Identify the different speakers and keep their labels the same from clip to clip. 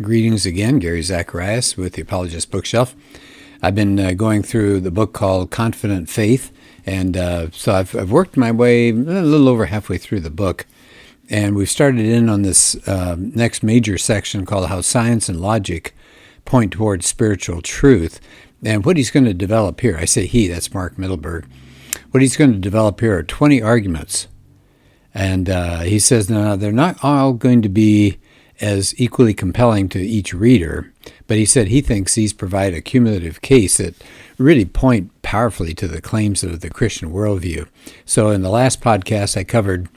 Speaker 1: Greetings again, Gary Zacharias with the Apologist bookshelf. I've been going through the book called Confident Faith, and so I've worked my way a little over halfway through the book, and we've started in on this next major section called How Science and Logic Point Towards Spiritual Truth. And what he's going to develop here, I say he, that's Mark Mittelberg, what he's going to develop here are 20 arguments. And he says, no, they're not all going to be as equally compelling to each reader, but he said he thinks these provide a cumulative case that really point powerfully to the claims of the Christian worldview. So in the last podcast, I covered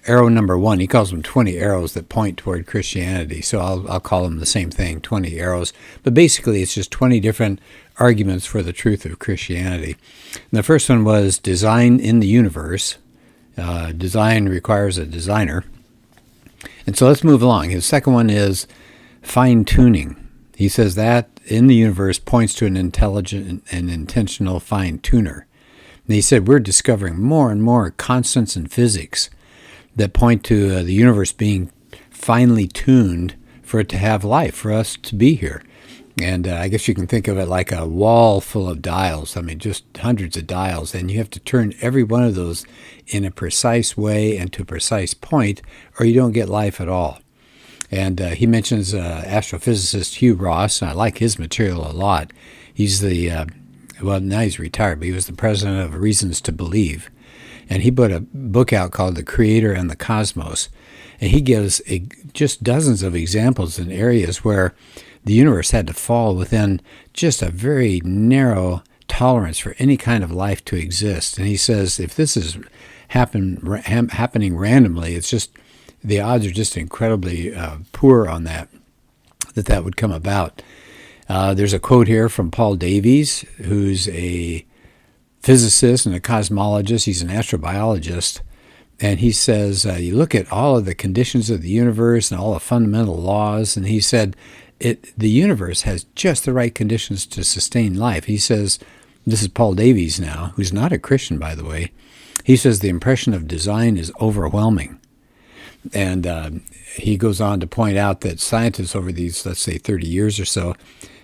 Speaker 1: arrow number 1. He calls them 20 arrows that point toward Christianity. So I'll call them the same thing, 20 arrows. But basically, it's just 20 different arguments for the truth of Christianity. And the first one was design in the universe. Design requires a designer. And so let's move along. His second one is fine-tuning. He says that in the universe points to an intelligent and intentional fine-tuner. And he said we're discovering more and more constants in physics that point to the universe being finely tuned for it to have life, for us to be here. And I guess you can think of it like a wall full of dials. I mean, just hundreds of dials. And you have to turn every one of those in a precise way and to a precise point, or you don't get life at all. And he mentions astrophysicist Hugh Ross. And I like his material a lot. He's well, now he's retired, but he was the president of Reasons to Believe. And he put a book out called The Creator and the Cosmos. And he gives just dozens of examples in areas where the universe had to fall within just a very narrow tolerance for any kind of life to exist. And he says if this is happening randomly, it's just the odds are just incredibly poor on that would come about. There's a quote here from Paul Davies, who's a physicist and a cosmologist. He's an astrobiologist. And he says, you look at all of the conditions of the universe and all the fundamental laws, and he said, the universe has just the right conditions to sustain life. He says, this is Paul Davies now, who's not a Christian, by the way. He says the impression of design is overwhelming. And he goes on to point out that scientists over these, let's say, 30 years or so,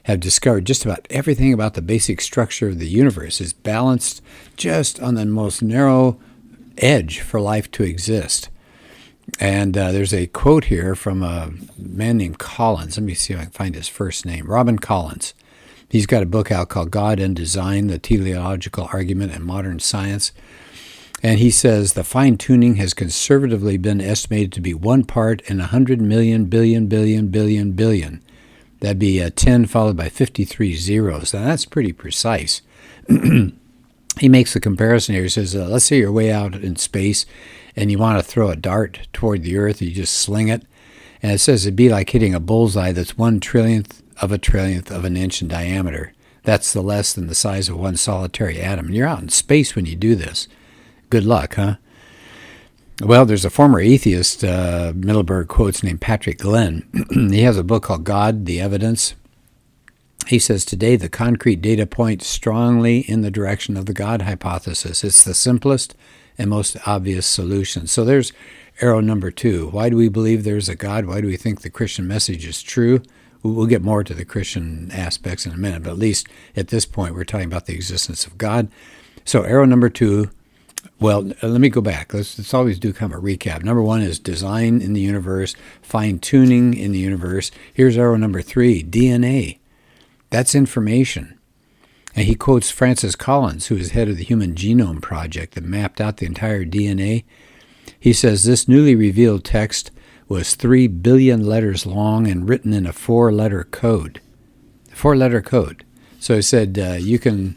Speaker 1: have discovered just about everything about the basic structure of the universe is balanced just on the most narrow edge for life to exist. And there's a quote here from a man named Collins. Let me see if I can find his first name. Robin Collins. He's got a book out called God and Design, the Teleological Argument in Modern Science. And he says the fine-tuning has conservatively been estimated to be 1 part in 100 million billion. That'd be 10 followed by 53 zeros. Now that's pretty precise. He makes the comparison here. He says, let's say you're way out in space and you want to throw a dart toward the Earth. You just sling it. And it says it'd be like hitting a bullseye that's 1/trillionth of an inch in diameter. That's the less than the size of one solitary atom. And you're out in space when you do this. Good luck, huh? Well, there's a former atheist, Mittelberg quotes, named Patrick Glenn. He has a book called God, the Evidence. He says, today the concrete data points strongly in the direction of the God hypothesis. It's the simplest and most obvious solution. So there's arrow number 2. Why do we believe there's a God? Why do we think the Christian message is true? We'll get more to the Christian aspects in a minute, but at least at this point we're talking about the existence of God. So arrow number 2, well, let me go back. Let's always do kind of a recap. Number 1 is design in the universe, fine-tuning in the universe. Here's arrow number 3, DNA. That's information. And he quotes Francis Collins, who is head of the Human Genome Project that mapped out the entire DNA. He says this newly revealed text was 3 billion letters long and written in a 4-letter code. 4-letter code. So he said it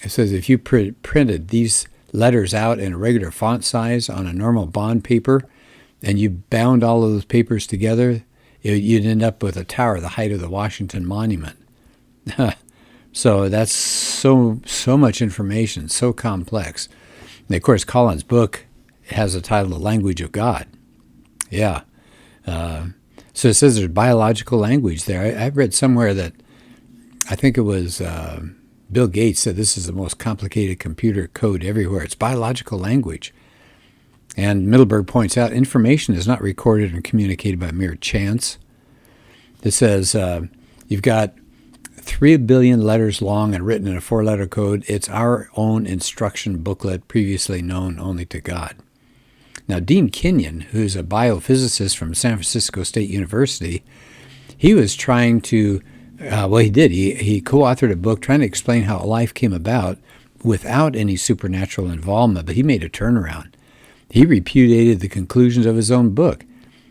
Speaker 1: says if you printed these letters out in a regular font size on a normal bond paper and you bound all of those papers together, you'd end up with a tower the height of the Washington Monument. So that's so much information, so complex. And of course, Collins' book has the title The Language of God. Yeah. So it says there's biological language there. I've read somewhere that I think it was Bill Gates said this is the most complicated computer code everywhere. It's biological language. And Mittelberg points out information is not recorded and communicated by mere chance. It says, you've got 3 billion letters long and written in a 4-letter code. It's our own instruction booklet previously known only to God. Now, Dean Kenyon, who's a biophysicist from San Francisco State University, he was trying to, he co-authored a book trying to explain how life came about without any supernatural involvement, but he made a turnaround. He repudiated the conclusions of his own book.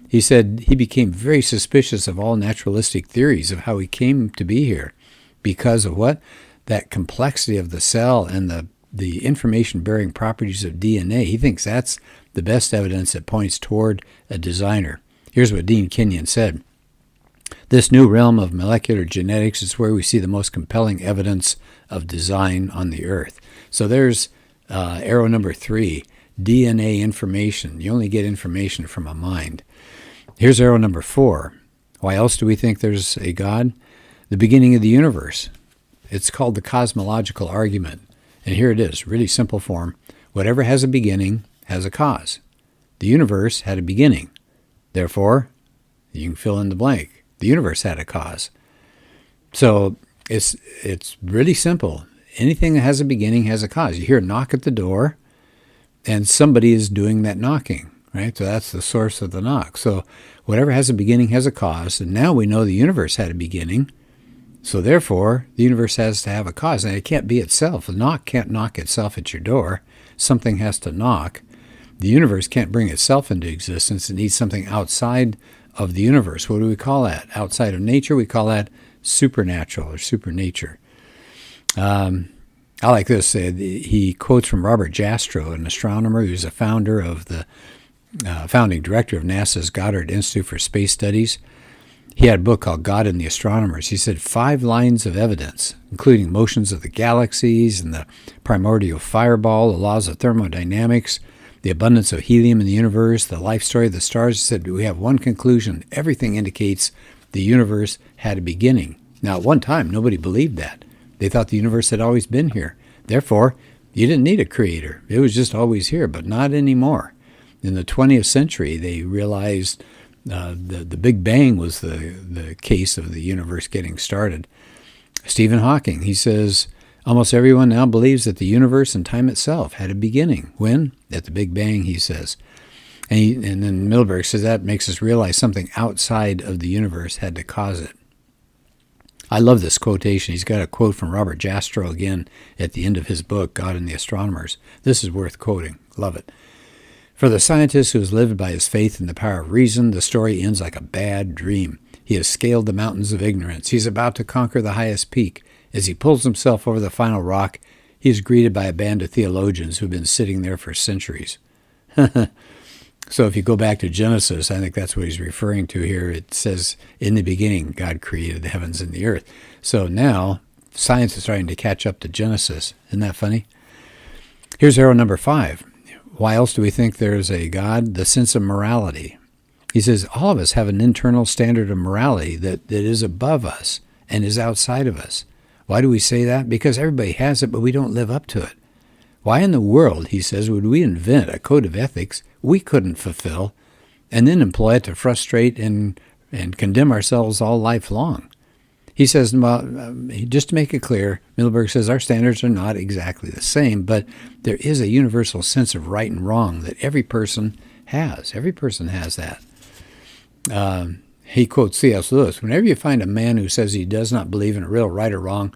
Speaker 1: He said he became very suspicious of all naturalistic theories of how he came to be here because of what? That complexity of the cell and the information-bearing properties of DNA. He thinks that's the best evidence that points toward a designer. Here's what Dean Kenyon said. This new realm of molecular genetics is where we see the most compelling evidence of design on the earth. So there's arrow number 3, DNA information. You only get information from a mind. Here's arrow number 4. Why else do we think there's a God? The beginning of the universe. It's called the cosmological argument. And here it is, really simple form. Whatever has a beginning has a cause. The universe had a beginning. Therefore, you can fill in the blank. The universe had a cause. So it's really simple. Anything that has a beginning has a cause. You hear a knock at the door, and somebody is doing that knocking, right? So that's the source of the knock. So whatever has a beginning has a cause, and now we know the universe had a beginning. So therefore, the universe has to have a cause, and it can't be itself. A knock can't knock itself at your door. Something has to knock. The universe can't bring itself into existence. It needs something outside of the universe. What do we call that? Outside of nature, we call that supernatural or supernature. I like this. He quotes from Robert Jastrow, an astronomer who's a founder of the founding director of NASA's Goddard Institute for Space Studies. He had a book called God and the Astronomers. He said 5 lines of evidence, including motions of the galaxies and the primordial fireball, the laws of thermodynamics, the abundance of helium in the universe, the life story of the stars. He said we have one conclusion. Everything indicates the universe had a beginning. Now, at one time, nobody believed that. They thought the universe had always been here. Therefore, you didn't need a creator. It was just always here, but not anymore. In the 20th century, they realized the Big Bang was the case of the universe getting started. Stephen Hawking, he says, almost everyone now believes that the universe and time itself had a beginning. When? At the Big Bang, he says. And then Mittelberg says that makes us realize something outside of the universe had to cause it. I love this quotation. He's got a quote from Robert Jastrow again at the end of his book, God and the Astronomers. This is worth quoting. Love it. For the scientist who has lived by his faith in the power of reason, the story ends like a bad dream. He has scaled the mountains of ignorance. He's about to conquer the highest peak. As he pulls himself over the final rock, he is greeted by a band of theologians who have been sitting there for centuries. So if you go back to Genesis, I think that's what he's referring to here. It says, in the beginning, God created the heavens and the earth. So now, science is starting to catch up to Genesis. Isn't that funny? Here's arrow number 5. Why else do we think there's a God? The sense of morality. He says, all of us have an internal standard of morality that is above us and is outside of us. Why do we say that? Because everybody has it, but we don't live up to it. Why in the world, he says, would we invent a code of ethics we couldn't fulfill and then employ it to frustrate and condemn ourselves all life long? He says, well, just to make it clear, Mittelberg says our standards are not exactly the same, but there is a universal sense of right and wrong that every person has. Every person has that. He quotes C.S. Lewis, whenever you find a man who says he does not believe in a real right or wrong,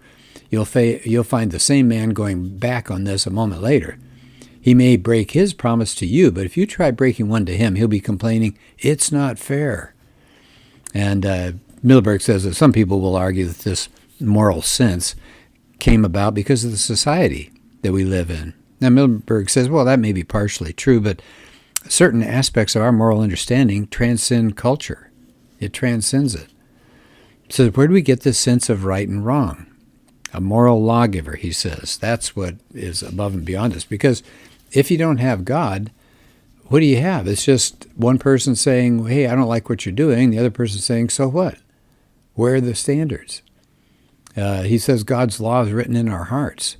Speaker 1: you'll find the same man going back on this a moment later. He may break his promise to you, but if you try breaking one to him, he'll be complaining, it's not fair. And Mittelberg says that some people will argue that this moral sense came about because of the society that we live in. Now, Mittelberg says, well, that may be partially true, but certain aspects of our moral understanding transcend culture. It transcends it. So where do we get this sense of right and wrong? A moral lawgiver, he says. That's what is above and beyond us. Because if you don't have God, what do you have? It's just one person saying, hey, I don't like what you're doing. The other person saying, so what? Where are the standards? He says God's law is written in our hearts.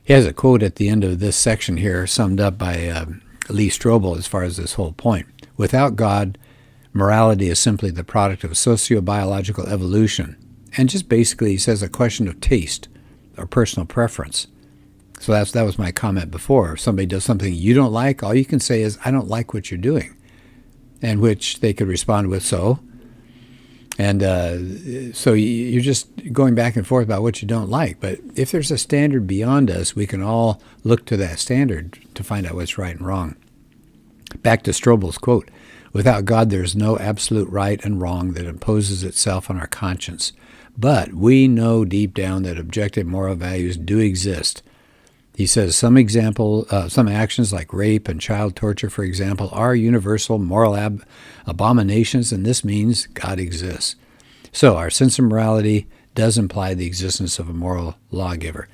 Speaker 1: He has a quote at the end of this section here, summed up by Lee Strobel as far as this whole point. Without God, Morality is simply the product of socio-biological evolution. And just basically, he says, a question of taste or personal preference. So that was my comment before. If somebody does something you don't like, all you can say is, I don't like what you're doing. And which they could respond with, so. And so you're just going back and forth about what you don't like. But if there's a standard beyond us, we can all look to that standard to find out what's right and wrong. Back to Strobel's quote, without God there is no absolute right and wrong that imposes itself on our conscience. But we know deep down that objective moral values do exist. He says some actions like rape and child torture, for example, are universal moral abominations, and this means God exists. So our sense of morality does imply the existence of a moral lawgiver.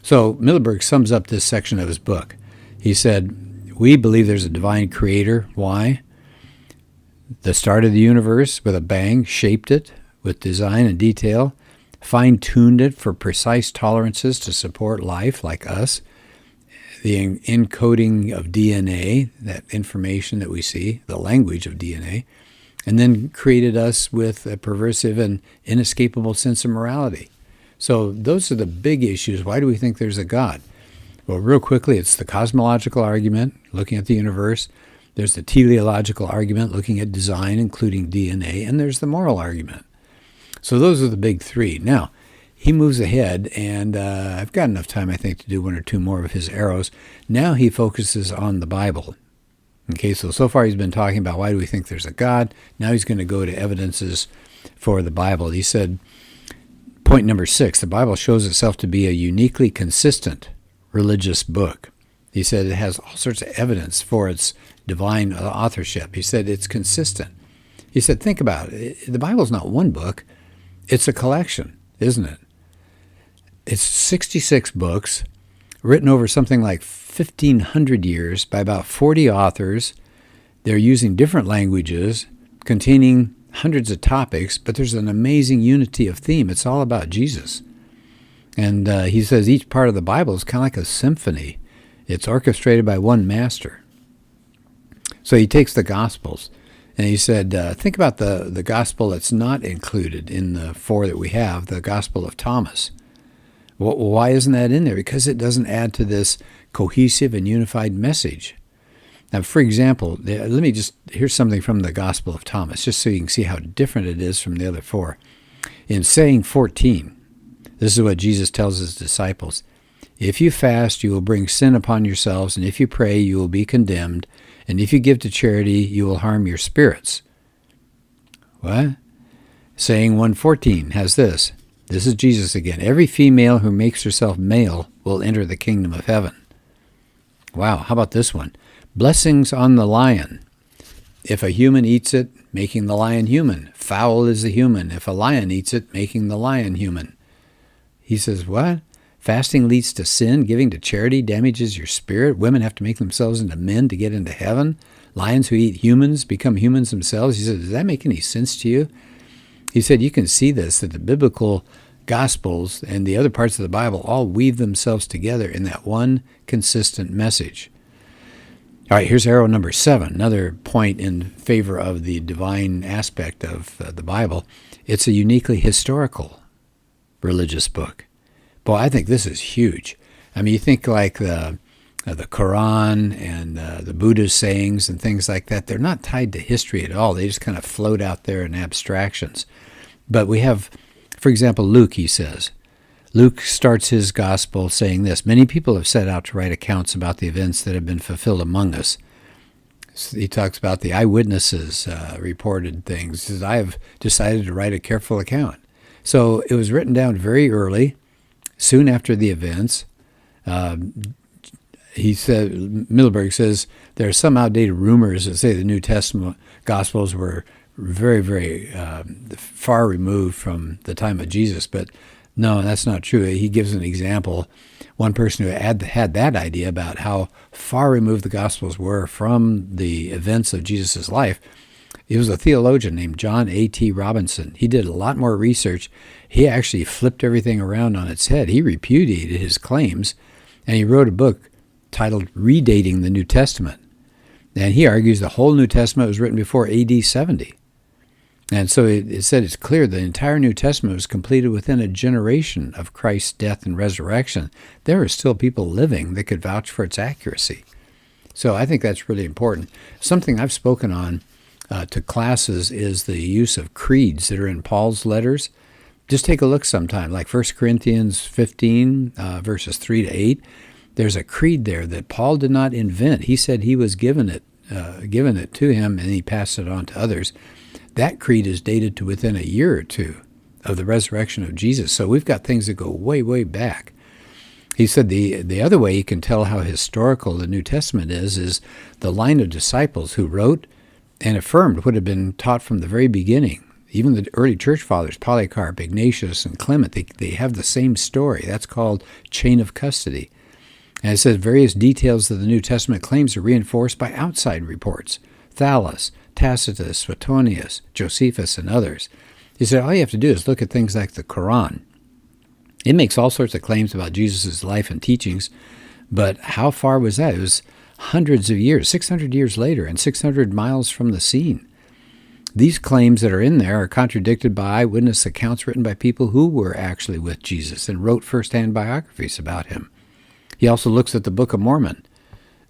Speaker 1: So Mittelberg sums up this section of his book. He said, we believe there's a divine creator. Why? The start of the universe with a bang shaped it with design and detail, fine-tuned it for precise tolerances to support life like us, the encoding of DNA, that information that we see, the language of DNA, and then created us with a perversive and inescapable sense of morality. So those are the big issues. Why do we think there's a God? Well, real quickly, it's the cosmological argument, looking at the universe. There's the teleological argument, looking at design, including DNA, and there's the moral argument. So those are the big three. Now, he moves ahead, and I've got enough time, I think, to do one or two more of his arrows. Now he focuses on the Bible. Okay, so far he's been talking about why do we think there's a God. Now he's going to go to evidences for the Bible. He said, point number 6, the Bible shows itself to be a uniquely consistent religious book. He said it has all sorts of evidence for its divine authorship. He said it's consistent. He said, think about it. The Bible's not one book. It's a collection, isn't it? It's 66 books written over something like 1,500 years by about 40 authors. They're using different languages, containing hundreds of topics, but there's an amazing unity of theme. It's all about Jesus. And he says each part of the Bible is kind of like a symphony. It's orchestrated by one master. So he takes the Gospels, and he said, think about the Gospel that's not included in the 4 that we have, the Gospel of Thomas. Well, why isn't that in there? Because it doesn't add to this cohesive and unified message. Now, for example, here's something from the Gospel of Thomas, just so you can see how different it is from the other 4. In saying 14, this is what Jesus tells his disciples. If you fast, you will bring sin upon yourselves, and if you pray, you will be condemned, and if you give to charity, you will harm your spirits. What? Saying 1:14 has this. This is Jesus again. Every female who makes herself male will enter the kingdom of heaven. Wow, how about this one? Blessings on the lion. If a human eats it, making the lion human. Foul is the human. If a lion eats it, making the lion human. He says, what? Fasting leads to sin. Giving to charity damages your spirit. Women have to make themselves into men to get into heaven. Lions who eat humans become humans themselves. He said, does that make any sense to you? He said, you can see this, that the biblical Gospels and the other parts of the Bible all weave themselves together in that one consistent message. All right, here's arrow number 7, another point in favor of the divine aspect of the Bible. It's a uniquely historical religious book. Boy, I think this is huge. I mean, you think like the Quran and the Buddha's sayings and things like that, they're not tied to history at all. They just kind of float out there in abstractions. But we have, for example, Luke, he says. Luke starts his gospel saying this, many people have set out to write accounts about the events that have been fulfilled among us. He talks about the eyewitnesses reported things. He says, I have decided to write a careful account. So it was written down very early, soon after the events. He said, Mittelberg says, there are some outdated rumors that say the New Testament Gospels were very, very far removed from the time of Jesus, but no, that's not true. He gives an example. One person who had that idea about how far removed the Gospels were from the events of Jesus' life, he was a theologian named John A.T. Robinson. He did a lot more research. He actually flipped everything around on its head. He repudiated his claims, and he wrote a book titled Redating the New Testament. And he argues the whole New Testament was written before AD 70. And so it said it's clear the entire New Testament was completed within a generation of Christ's death and resurrection. There are still people living that could vouch for its accuracy. So I think that's really important. Something I've spoken on to classes is the use of creeds that are in Paul's letters. Just take a look sometime, like 1 Corinthians 15, verses 3 to 8. There's a creed there that Paul did not invent. He said he was given it to him, and he passed it on to others. That creed is dated to within a year or two of the resurrection of Jesus. So we've got things that go way, way back. He said the other way you can tell how historical the New Testament is the line of disciples who wrote and affirmed what had been taught from the very beginning. Even the early church fathers, Polycarp, Ignatius, and Clement, they have the same story. That's called chain of custody. And it says various details of the New Testament claims are reinforced by outside reports. Thallus, Tacitus, Suetonius, Josephus, and others. He said all you have to do is look at things like the Quran. It makes all sorts of claims about Jesus' life and teachings, but how far was that? It was hundreds of years, 600 years later, and 600 miles from the scene. These claims that are in there are contradicted by eyewitness accounts written by people who were actually with Jesus and wrote first-hand biographies about him. He also looks at the Book of Mormon.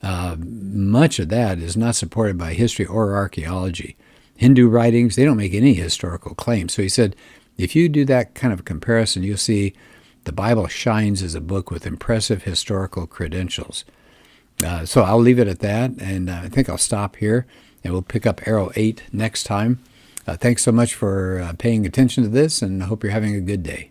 Speaker 1: Much of that is not supported by history or archaeology. Hindu writings, they don't make any historical claims. So he said, if you do that kind of comparison, you'll see the Bible shines as a book with impressive historical credentials. So I'll leave it at that, and I think I'll stop here, and we'll pick up Arrow 8 next time. Thanks so much for paying attention to this, and I hope you're having a good day.